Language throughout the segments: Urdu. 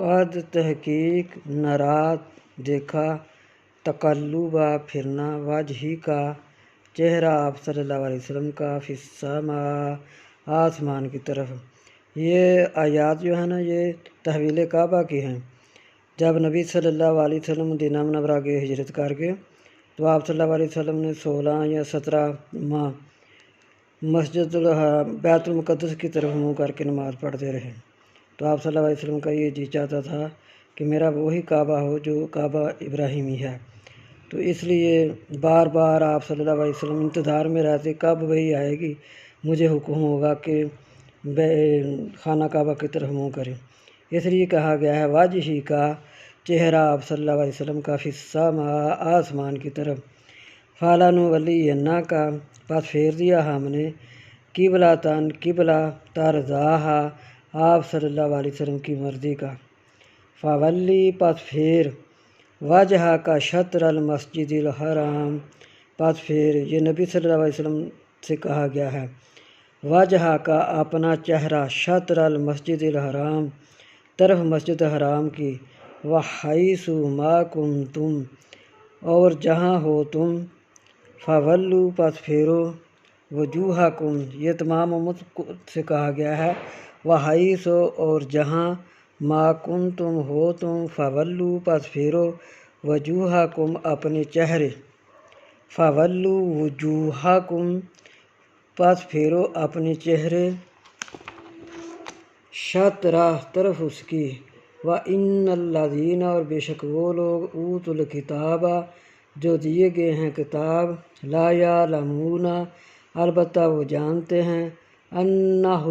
قد تحقیق نرات دیکھا، تقلبا پھرنا، وجہی کا چہرہ آپ صلی اللہ علیہ وسلم کا، فی السماء آسمان کی طرف۔ یہ آیات جو ہے نا یہ تحویل کعبہ کی ہیں۔ جب نبی صلی اللہ علیہ وسلم مدینہ منورہ گئے ہجرت کر کے، تو آپ صلی اللہ علیہ وسلم نے 16 یا 17 ماہ مسجد بیت المقدس کی طرف منہ کر کے نماز پڑھتے رہے۔ تو آپ صلی اللہ علیہ وسلم کا یہ جی چاہتا تھا کہ میرا وہی کعبہ ہو جو کعبہ ابراہیمی ہے۔ تو اس لیے بار بار آپ صلی اللہ علیہ وسلم انتظار میں رہتے کب وہی آئے گی، مجھے حکم ہوگا کہ خانہ کعبہ کی طرف منہ کریں۔ اس لیے کہا گیا ہے وجہی کا چہرہ آپ صلی اللہ علیہ وسلم کا، فی السماء آسمان کی طرف۔ فَلَنُوَلِّيَنَّكَ پس پھیر دیا ہم نے، قبلۃً قبلہ، ترضاھا آپ صلی اللہ علیہ وسلم کی مرضی کا۔ فَوَلِّ پس پھیر، وجہہ کا شطر المسجد الحرام پس پھیر، یہ نبی صلی اللہ علیہ وسلم سے کہا گیا ہے، وجہہ کا اپنا چہرہ، شطر المسجد الحرام طرف مسجد حرام کی، وحیث ما کنتم اور جہاں ہو تم، فولوا پس پھیرو، وجوہکم یہ تمام امت سے کہا گیا ہے، وحیث اور جہاں، ما کنتم ہو تم، فولوا پس پھیرو، وجوہکم اپنے چہرے، فولوا وجوہکم پس پھیرو اپنے چہرے، شطرہ طرف اس کی، وَإِنَّ الَّذِينَ اور بے شک وہ لوگ، اوتوا الکتاب جو دیے گئے ہیں کتاب، لا یعلمون البتہ وہ جانتے ہیں، انہ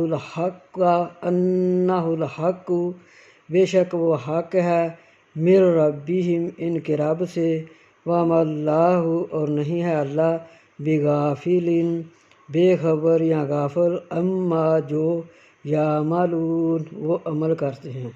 الحق بے شک وہ حق ہے، من ربہم ان کے رب سے، وما اللہ اور نہیں ہے اللہ، بغافل بے خبر یا غافل، اما جو یعملون وہ عمل کرتے ہیں۔